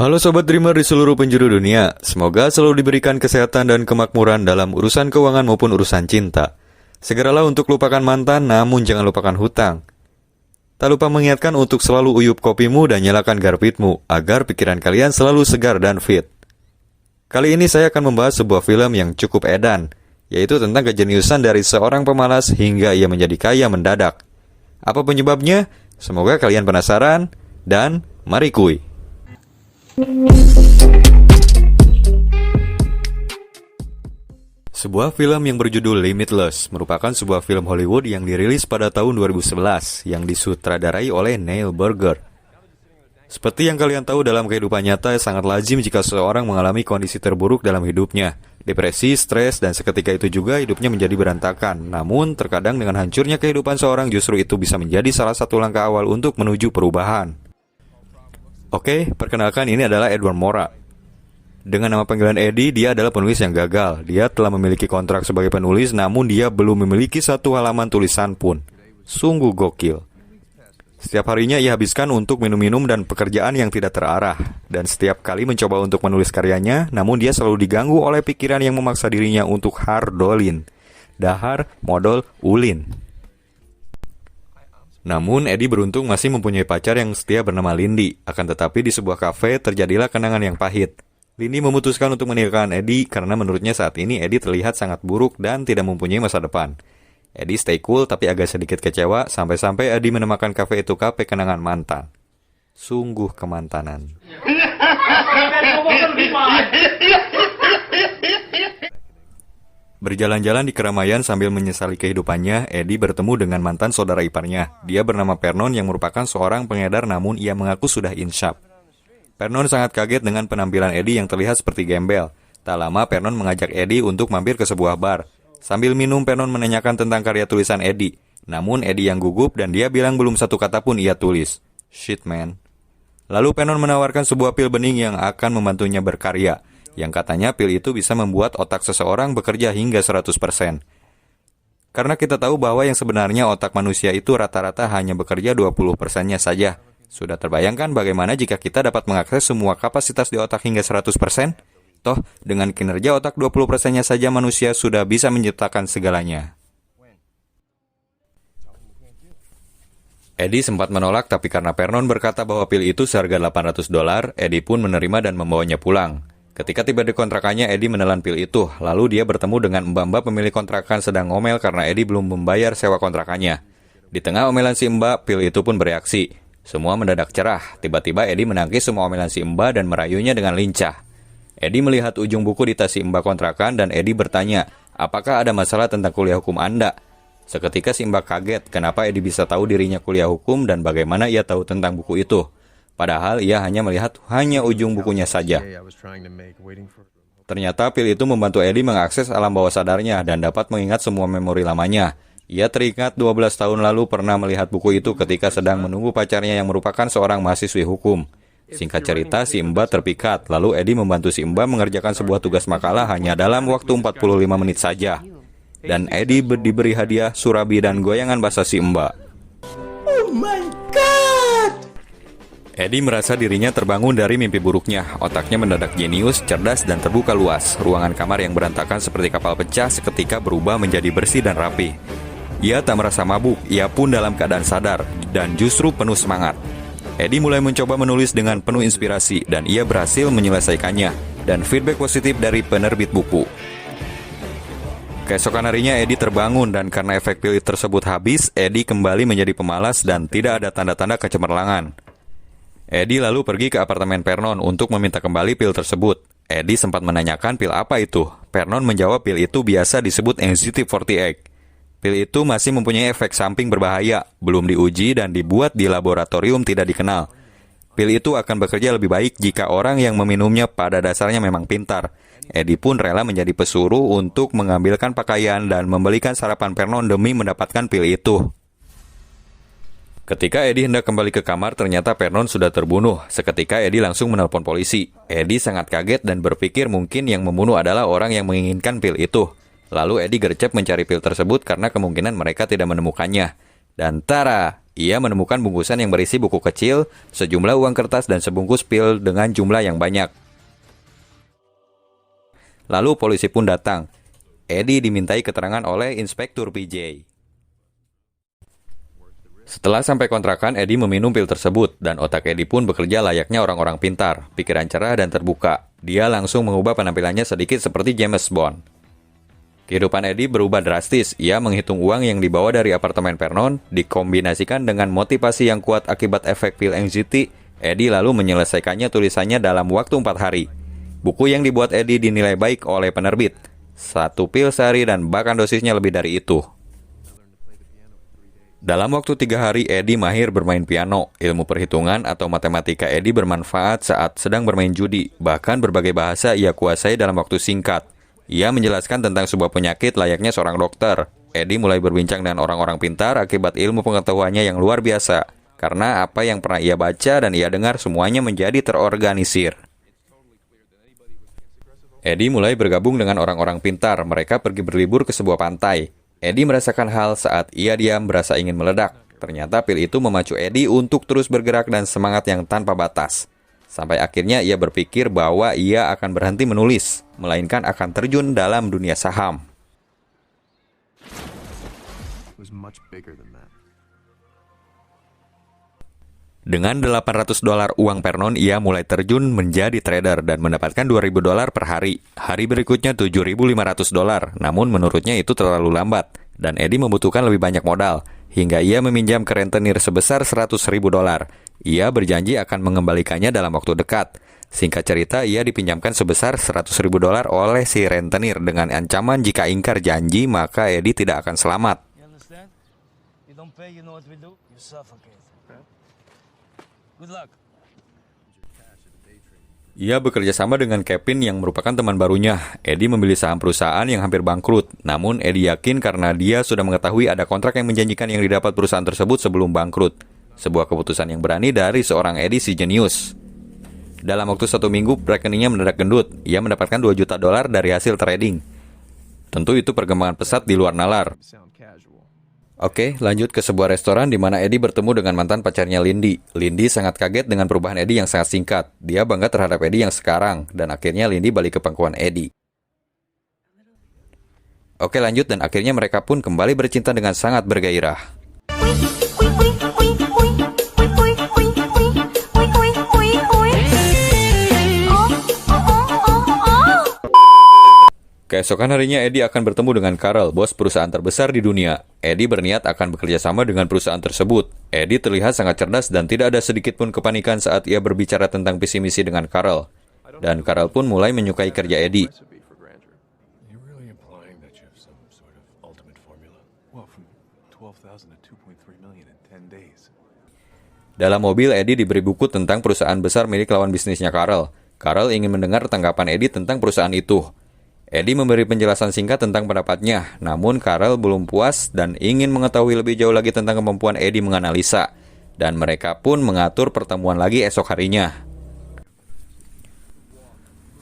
Halo Sobat Dreamer di seluruh penjuru dunia, semoga selalu diberikan kesehatan dan kemakmuran dalam urusan keuangan maupun urusan cinta. Segeralah untuk lupakan mantan, namun jangan lupakan hutang. Tak lupa mengingatkan untuk selalu uyup kopimu dan nyalakan garpitmu, agar pikiran kalian selalu segar dan fit. Kali ini saya akan membahas sebuah film yang cukup edan, yaitu tentang kejeniusan dari seorang pemalas hingga ia menjadi kaya mendadak. Apa penyebabnya? Semoga kalian penasaran, dan mari kuy. Sebuah film yang berjudul Limitless merupakan sebuah film Hollywood yang dirilis pada tahun 2011 yang disutradarai oleh Neil Burger. Seperti yang kalian tahu, dalam kehidupan nyata sangat lazim jika seseorang mengalami kondisi terburuk dalam hidupnya, depresi, stres, dan seketika itu juga hidupnya menjadi berantakan. Namun terkadang dengan hancurnya kehidupan seorang justru itu bisa menjadi salah satu langkah awal untuk menuju perubahan. Oke, perkenalkan, ini adalah Edward Mora. Dengan nama panggilan Eddie, dia adalah penulis yang gagal. Dia telah memiliki kontrak sebagai penulis, namun dia belum memiliki satu halaman tulisan pun. Sungguh gokil. Setiap harinya ia habiskan untuk minum-minum dan pekerjaan yang tidak terarah. Dan setiap kali mencoba untuk menulis karyanya, namun dia selalu diganggu oleh pikiran yang memaksa dirinya untuk hardolin. Dahar, modal, ulin. Namun, Eddie beruntung masih mempunyai pacar yang setia bernama Lindy. Akan tetapi di sebuah kafe terjadilah kenangan yang pahit. Lindy memutuskan untuk meninggalkan Eddie karena menurutnya saat ini Eddie terlihat sangat buruk dan tidak mempunyai masa depan. Eddie stay cool tapi agak sedikit kecewa sampai-sampai Eddie menamakan kafe itu kafe kenangan mantan. Sungguh kemantanan. Berjalan-jalan di keramaian sambil menyesali kehidupannya, Eddie bertemu dengan mantan saudara iparnya. Dia bernama Vernon yang merupakan seorang pengedar, namun ia mengaku sudah insaf. Vernon sangat kaget dengan penampilan Eddie yang terlihat seperti gembel. Tak lama Vernon mengajak Eddie untuk mampir ke sebuah bar. Sambil minum, Vernon menanyakan tentang karya tulisan Eddie. Namun Eddie yang gugup dan dia bilang belum satu kata pun ia tulis. Shit man. Lalu Vernon menawarkan sebuah pil bening yang akan membantunya berkarya. Yang katanya pil itu bisa membuat otak seseorang bekerja hingga 100%. Karena kita tahu bahwa yang sebenarnya otak manusia itu rata-rata hanya bekerja 20%-nya saja. Sudah terbayangkan bagaimana jika kita dapat mengakses semua kapasitas di otak hingga 100%? Toh, dengan kinerja otak 20%-nya saja manusia sudah bisa menciptakan segalanya. Eddie sempat menolak, tapi karena Vernon berkata bahwa pil itu seharga $800, Eddie pun menerima dan membawanya pulang. Ketika tiba di kontrakannya, Eddie menelan pil itu. Lalu dia bertemu dengan mbak-mbak pemilik kontrakan sedang ngomel karena Eddie belum membayar sewa kontrakannya. Di tengah omelan si mbak, pil itu pun bereaksi. Semua mendadak cerah. Tiba-tiba Eddie menangkis semua omelan si mbak dan merayunya dengan lincah. Eddie melihat ujung buku di tas si mbak kontrakan dan Eddie bertanya, apakah ada masalah tentang kuliah hukum Anda? Seketika si mbak kaget kenapa Eddie bisa tahu dirinya kuliah hukum dan bagaimana ia tahu tentang buku itu. Padahal ia hanya melihat ujung bukunya saja. Ternyata pil itu membantu Eddie mengakses alam bawah sadarnya dan dapat mengingat semua memori lamanya. Ia teringat 12 tahun lalu pernah melihat buku itu ketika sedang menunggu pacarnya yang merupakan seorang mahasiswi hukum. Singkat cerita, si Mbak terpikat. Lalu Eddie membantu si Mbak mengerjakan sebuah tugas makalah hanya dalam waktu 45 menit saja. Dan Eddie diberi hadiah surabi dan goyangan basah si Mbak. Oh my God! Eddie merasa dirinya terbangun dari mimpi buruknya. Otaknya mendadak jenius, cerdas, dan terbuka luas. Ruangan kamar yang berantakan seperti kapal pecah seketika berubah menjadi bersih dan rapi. Ia tak merasa mabuk, ia pun dalam keadaan sadar, dan justru penuh semangat. Eddie mulai mencoba menulis dengan penuh inspirasi, dan ia berhasil menyelesaikannya, dan feedback positif dari penerbit buku. Keesokan harinya Eddie terbangun, dan karena efek pil tersebut habis, Eddie kembali menjadi pemalas dan tidak ada tanda-tanda kecemerlangan. Eddie lalu pergi ke apartemen Vernon untuk meminta kembali pil tersebut. Eddie sempat menanyakan pil apa itu. Vernon menjawab pil itu biasa disebut Anxiety-48. Pil itu masih mempunyai efek samping berbahaya, belum diuji dan dibuat di laboratorium tidak dikenal. Pil itu akan bekerja lebih baik jika orang yang meminumnya pada dasarnya memang pintar. Eddie pun rela menjadi pesuruh untuk mengambilkan pakaian dan membelikan sarapan Vernon demi mendapatkan pil itu. Ketika Eddie hendak kembali ke kamar, ternyata Vernon sudah terbunuh. Seketika Eddie langsung menelpon polisi. Eddie sangat kaget dan berpikir mungkin yang membunuh adalah orang yang menginginkan pil itu. Lalu Eddie gercep mencari pil tersebut karena kemungkinan mereka tidak menemukannya. Dan tara, Ia menemukan bungkusan yang berisi buku kecil, sejumlah uang kertas, dan sebungkus pil dengan jumlah yang banyak. Lalu polisi pun datang. Eddie dimintai keterangan oleh Inspektur PJ. Setelah sampai kontrakan, Eddie meminum pil tersebut, dan otak Eddie pun bekerja layaknya orang-orang pintar, pikiran cerah dan terbuka. Dia langsung mengubah penampilannya sedikit seperti James Bond. Kehidupan Eddie berubah drastis. Ia menghitung uang yang dibawa dari apartemen Vernon, dikombinasikan dengan motivasi yang kuat akibat efek pil anxiety. Eddie lalu menyelesaikannya tulisannya dalam waktu 4 hari. Buku yang dibuat Eddie dinilai baik oleh penerbit. 1 pil sehari dan bahkan dosisnya lebih dari itu. Dalam waktu 3 hari, Eddie mahir bermain piano. Ilmu perhitungan atau matematika Eddie bermanfaat saat sedang bermain judi. Bahkan berbagai bahasa ia kuasai dalam waktu singkat. Ia menjelaskan tentang sebuah penyakit layaknya seorang dokter. Eddie mulai berbincang dengan orang-orang pintar akibat ilmu pengetahuannya yang luar biasa. Karena apa yang pernah ia baca dan ia dengar semuanya menjadi terorganisir. Eddie mulai bergabung dengan orang-orang pintar. Mereka pergi berlibur ke sebuah pantai. Eddie merasakan hal saat ia diam merasa ingin meledak. Ternyata pil itu memacu Eddie untuk terus bergerak dan semangat yang tanpa batas. Sampai akhirnya ia berpikir bahwa ia akan berhenti menulis, melainkan akan terjun dalam dunia saham. Dengan $800 uang Vernon, ia mulai terjun menjadi trader dan mendapatkan $2.000 per hari. Hari berikutnya $7.500, namun menurutnya itu terlalu lambat, dan Eddie membutuhkan lebih banyak modal, hingga ia meminjam ke rentenir sebesar $100.000. Ia berjanji akan mengembalikannya dalam waktu dekat. Singkat cerita, ia dipinjamkan sebesar $100.000 oleh si rentenir dengan ancaman jika ingkar janji, maka Eddie tidak akan selamat. Ia bekerja sama dengan Kevin yang merupakan teman barunya. Eddie membeli saham perusahaan yang hampir bangkrut. Namun Eddie yakin karena dia sudah mengetahui ada kontrak yang menjanjikan yang didapat perusahaan tersebut sebelum bangkrut. Sebuah keputusan yang berani dari seorang Eddie si jenius. Dalam waktu 1 minggu, rekeningnya mendadak gendut. Ia mendapatkan $2 juta dari hasil trading. Tentu itu perkembangan pesat di luar nalar. Oke, lanjut ke sebuah restoran di mana Eddie bertemu dengan mantan pacarnya Lindy. Lindy sangat kaget dengan perubahan Eddie yang sangat singkat. Dia bangga terhadap Eddie yang sekarang, dan akhirnya Lindy balik ke pangkuan Eddie. Oke, lanjut, dan akhirnya mereka pun kembali bercinta dengan sangat bergairah. Keesokan harinya Eddie akan bertemu dengan Carl, bos perusahaan terbesar di dunia. Eddie berniat akan bekerja sama dengan perusahaan tersebut. Eddie terlihat sangat cerdas dan tidak ada sedikit pun kepanikan saat ia berbicara tentang visi misi dengan Carl. Dan Carl pun mulai menyukai kerja Eddie. Dalam mobil, Eddie diberi buku tentang perusahaan besar milik lawan bisnisnya Carl. Carl ingin mendengar tanggapan Eddie tentang perusahaan itu. Eddie memberi penjelasan singkat tentang pendapatnya, namun Carl belum puas dan ingin mengetahui lebih jauh lagi tentang kemampuan Eddie menganalisa. Dan mereka pun mengatur pertemuan lagi esok harinya.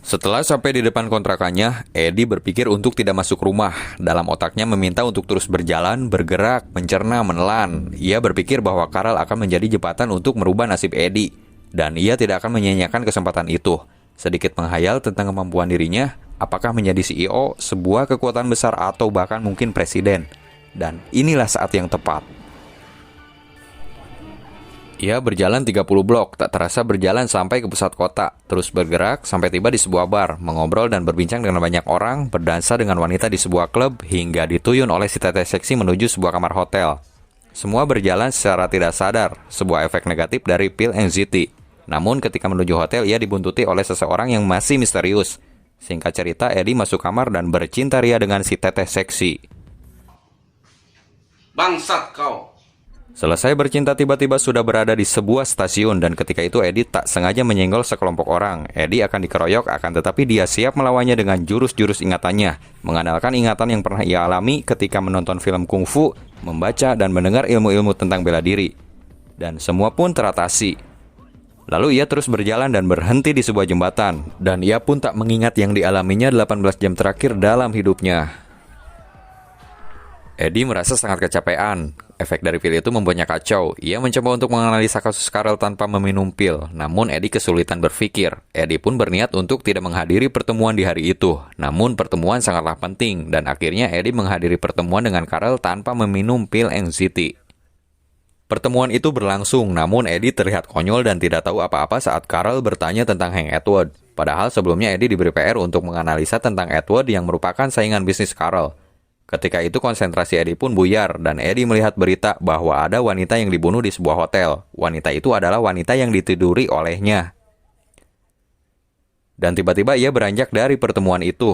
Setelah sampai di depan kontrakannya, Eddie berpikir untuk tidak masuk rumah. Dalam otaknya meminta untuk terus berjalan, bergerak, mencerna, menelan. Ia berpikir bahwa Carl akan menjadi jembatan untuk merubah nasib Eddie. Dan ia tidak akan menyia-nyiakan kesempatan itu. Sedikit menghayal tentang kemampuan dirinya, apakah menjadi CEO, sebuah kekuatan besar atau bahkan mungkin presiden. Dan inilah saat yang tepat. Ia berjalan 30 blok, tak terasa berjalan sampai ke pusat kota. Terus bergerak sampai tiba di sebuah bar, mengobrol dan berbincang dengan banyak orang, berdansa dengan wanita di sebuah klub, hingga dituyun oleh si teteh seksi menuju sebuah kamar hotel. Semua berjalan secara tidak sadar, sebuah efek negatif dari pil anxiety. Namun ketika menuju hotel, ia dibuntuti oleh seseorang yang masih misterius. Singkat cerita, Eddie masuk kamar dan bercinta ria dengan si teteh seksi. Bangsat kau! Selesai bercinta, tiba-tiba sudah berada di sebuah stasiun, dan ketika itu Eddie tak sengaja menyenggol sekelompok orang. Eddie akan dikeroyok, akan tetapi dia siap melawannya dengan jurus-jurus ingatannya, mengandalkan ingatan yang pernah ia alami ketika menonton film kungfu, membaca dan mendengar ilmu-ilmu tentang bela diri. Dan semua pun teratasi. Lalu ia terus berjalan dan berhenti di sebuah jembatan, dan ia pun tak mengingat yang dialaminya 18 jam terakhir dalam hidupnya. Eddie merasa sangat kecapean. efek dari pil itu membuatnya kacau. Ia mencoba untuk menganalisa kasus Carl tanpa meminum pil, namun Eddie kesulitan berpikir. Eddie pun berniat untuk tidak menghadiri pertemuan di hari itu. Namun pertemuan sangatlah penting, dan akhirnya Eddie menghadiri pertemuan dengan Carl tanpa meminum pil anxiety. Pertemuan itu berlangsung, namun Eddie terlihat konyol dan tidak tahu apa-apa saat Carl bertanya tentang Hank Edward. Padahal sebelumnya Eddie diberi PR untuk menganalisa tentang Edward yang merupakan saingan bisnis Carl. Ketika itu konsentrasi Eddie pun buyar, dan Eddie melihat berita bahwa ada wanita yang dibunuh di sebuah hotel. Wanita itu adalah wanita yang ditiduri olehnya. Dan tiba-tiba ia beranjak dari pertemuan itu.